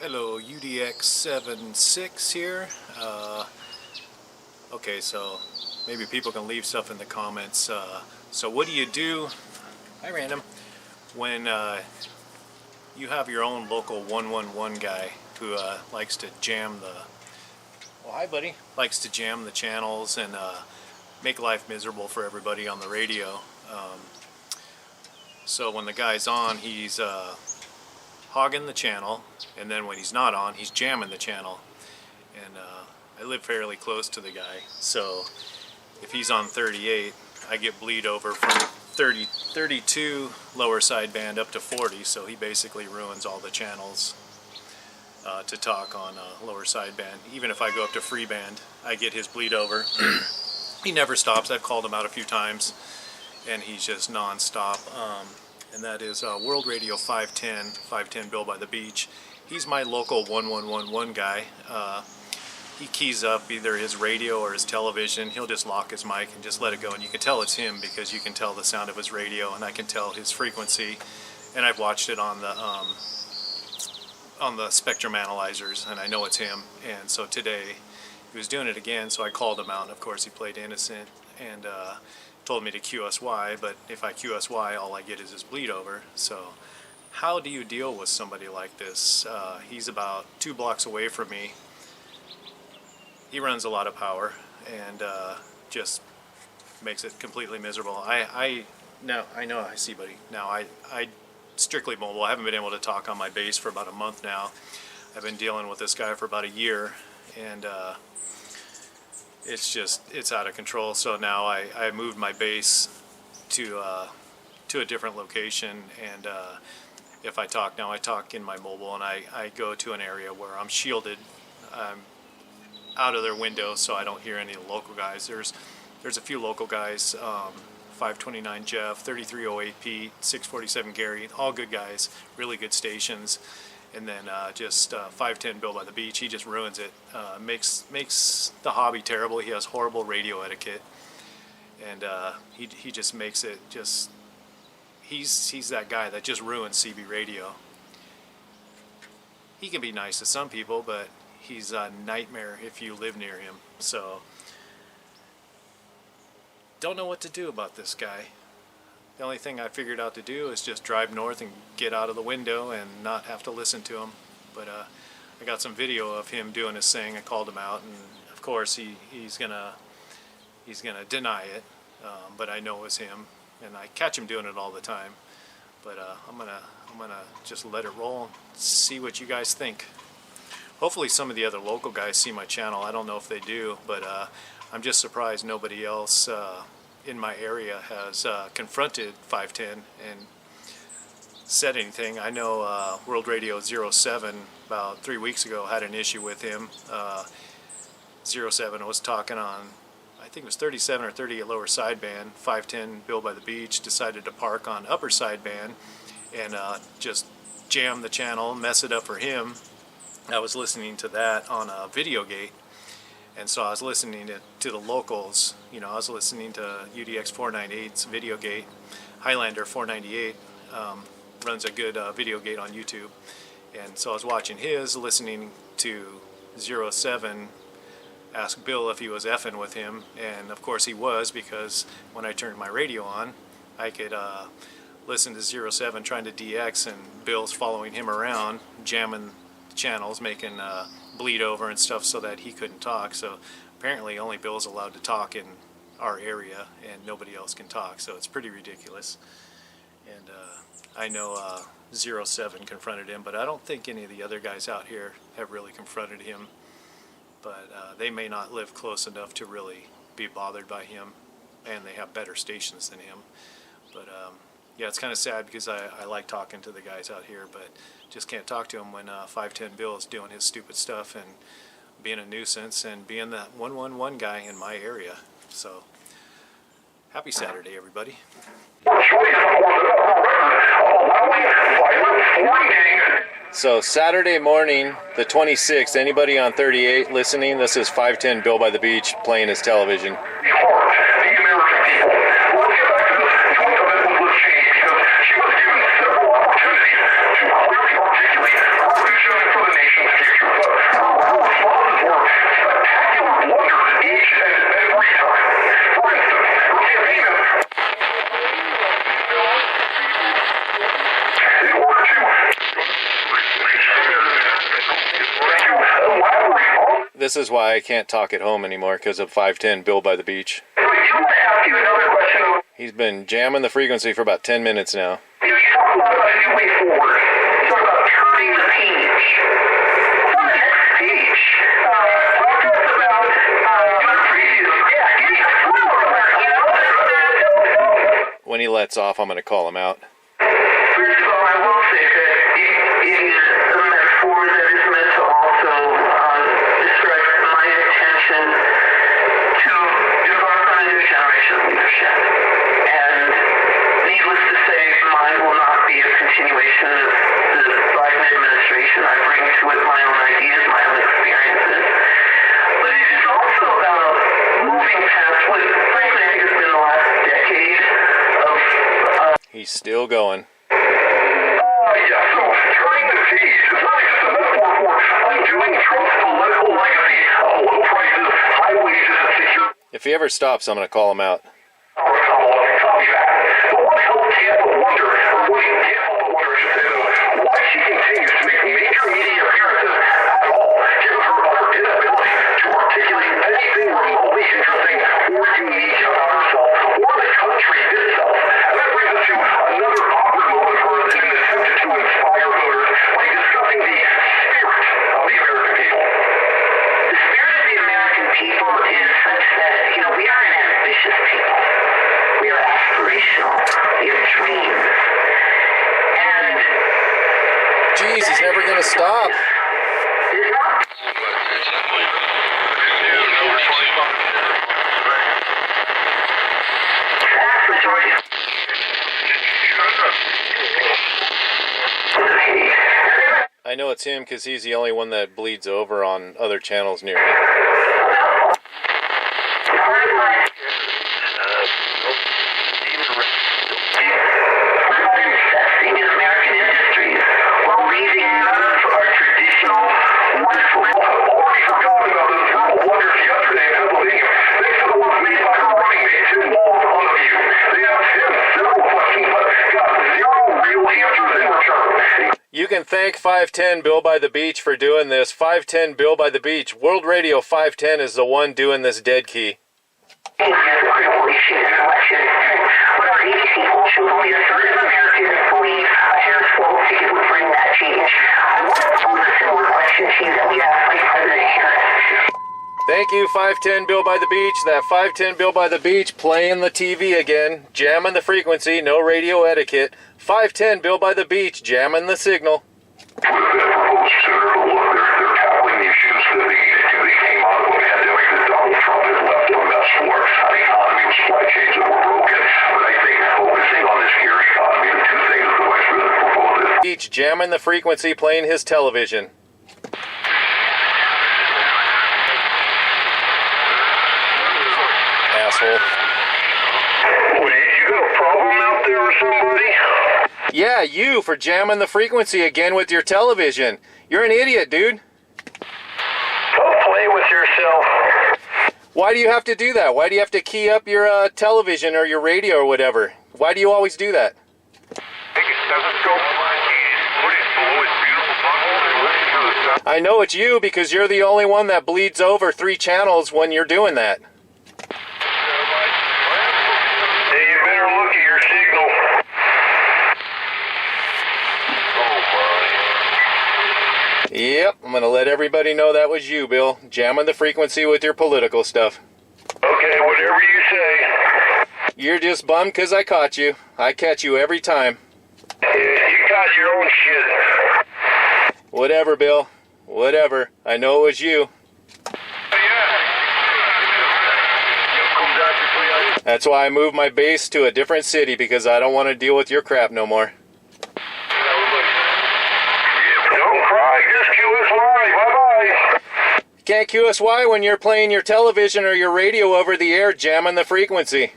Hello, UDX76 here. Okay, so maybe people can leave stuff in the comments. So what do you do, hi random, when you have your own local 111 guy who likes to jam the, well hi buddy, likes to jam the channels and make life miserable for everybody on the radio. So when the guy's on, he's hogging the channel, and then when he's not on, he's jamming the channel. And I live fairly close to the guy, so if he's on 38, I get bleed over from 32 lower sideband up to 40, so he basically ruins all the channels to talk on lower sideband. Even if I go up to free band, I get his bleed over. He never stops. I've called him out a few times, and he's just non-stop. And that is World Radio 510 Bill by the Beach. He's my local 1111 guy. He keys up either his radio or his television. He'll just lock his mic and just let it go, and you can tell it's him because you can tell the sound of his radio, and I can tell his frequency, and I've watched it on the spectrum analyzers, and I know it's him. And so today he was doing it again, so I called him out, and of course he played innocent and told me to QSY, but if I QSY, all I get is his bleed over. So how do you deal with somebody like this? He's about 2 blocks away from me. He runs a lot of power and just makes it completely miserable. I know, I see buddy. Now I strictly mobile. I haven't been able to talk on my base for about a month now. I've been dealing with this guy for about a year, and it's out of control. So now I moved my base to a different location, and if I talk now, I talk in my mobile, and I go to an area where I'm shielded. I'm out of their window, so I don't hear any of the local guys. There's a few local guys, 529 Jeff, 3308 Pete, 647 Gary, all good guys, really good stations. And then just 510 Bill by the Beach, he just ruins it. Makes the hobby terrible. He has horrible radio etiquette, and he just makes it just. He's that guy that just ruins CB radio. He can be nice to some people, but he's a nightmare if you live near him. So don't know what to do about this guy. The only thing I figured out to do is just drive north and get out of the window and not have to listen to him. But I got some video of him doing his thing. I called him out, and of course he's gonna deny it. But I know it was him, and I catch him doing it all the time. But I'm gonna just let it roll and see what you guys think. Hopefully some of the other local guys see my channel. I don't know if they do, but I'm just surprised nobody else in my area has confronted 510 and said anything. I know World Radio 07 about 3 weeks ago had an issue with him. 07 was talking on, I think it was 37 or 38 lower sideband. 510 Bill by the Beach decided to park on upper sideband and just jam the channel, mess it up for him. I was listening to that on a video gate. And so I was listening to the locals. You know, I was listening to UDX 498's video gate. Highlander 498 runs a good video gate on YouTube. And so I was watching his, listening to 07 ask Bill if he was effing with him. And of course he was, because when I turned my radio on, I could listen to 07 trying to DX, and Bill's following him around, jamming channels, making bleed over and stuff so that he couldn't talk. So apparently only Bill's allowed to talk in our area and nobody else can talk, so it's pretty ridiculous. And I know 07 confronted him, but I don't think any of the other guys out here have really confronted him. But they may not live close enough to really be bothered by him, and they have better stations than him. But yeah, it's kind of sad because I like talking to the guys out here, but just can't talk to him when 510 Bill is doing his stupid stuff and being a nuisance and being the 111 guy in my area. So, happy Saturday, everybody. So, Saturday morning, the 26th, anybody on 38 listening, this is 510 Bill by the Beach playing his television. She was given several opportunities to clearly articulate her vision for the nation This is why I can't talk at home anymore, because of 510 Bill by the Beach. I do want to ask you another question. He's been jamming the frequency for about 10 minutes now. You talk a lot about a new way forward. You talk about turning the page. What's on the next page? Talk to us about your previous. Yeah, give me a clue about it. When he lets off, I'm going to call him out. First of all, I will say that it is a metaphor that is meant to also describe my intention to embark on a new generation of leadership. And needless to say, mine will not be a continuation of the Biden administration. I bring to it my own ideas, my own experiences. But it is also about moving past what, frankly, I think has been the last decade of... He's still going. Yeah, so turning the page is not just a metaphor for undoing Trump's political legacy of low prices, high wages, and security. If he ever stops, I'm going to call him out. Copy that. But what helped Tampa wonder, or what can't help but wonder, I should say, though, why she continues to make major media appearances at all, given her utter inability to articulate anything remotely interesting or unique about herself or the country itself. And that brings us to another awkward moment for her in an attempt to inspire voters by discussing the spirit of the American people. The spirit of the American people is such that, we are an ambitious people. We are aspirational. We have dreams. And... Jeez, he's never going to stop. It's not... Vast majority of... I know it's him because he's the only one that bleeds over on other channels near me. Investing in American industries while leaving none of our traditional wonderful... I've already forgotten about those verbal wonders yesterday in Pennsylvania. Thanks to the ones made by her running mate, Tim Walz on The View. They asked him several questions, but got zero real answers in return. You can thank 510 Bill by the Beach for doing this. 510 Bill by the Beach. World Radio 510 is the one doing this dead key. When our ABC poll showed only a third of Americans believe a Harris poll ticket would bring that change, I want to pose a similar question to you that we asked Vice President Harris. Thank you, 510 Bill by the Beach. That 510 Bill by the Beach playing the TV again, jamming the frequency, no radio etiquette. 510 Bill by the Beach jamming the signal. They're tackling the issues that they came out of a pandemic that Donald Trump has left a mess for. An economy with supply chains that were broken. But I think focusing on this here economy, the two things the Vice President proposed. Beach jamming the frequency, playing his television. Asshole. Wait, you got a problem out there with somebody? Yeah, you for jamming the frequency again with your television. You're an idiot, dude. Don't play with yourself. Why do you have to do that? Why do you have to key up your television or your radio or whatever? Why do you always do that? I know it's you because you're the only one that bleeds over 3 channels when you're doing that. Hey, you better look at your signal. Yep, I'm going to let everybody know that was you, Bill, jamming the frequency with your political stuff. Okay, whatever you say. You're just bummed because I caught you. I catch you every time. Yeah, you got your own shit. Whatever, Bill. Whatever. I know it was you. That's why I moved my base to a different city, because I don't want to deal with your crap no more. Don't cry, just QSY. Bye-bye. Can't QSY when you're playing your television or your radio over the air jamming the frequency.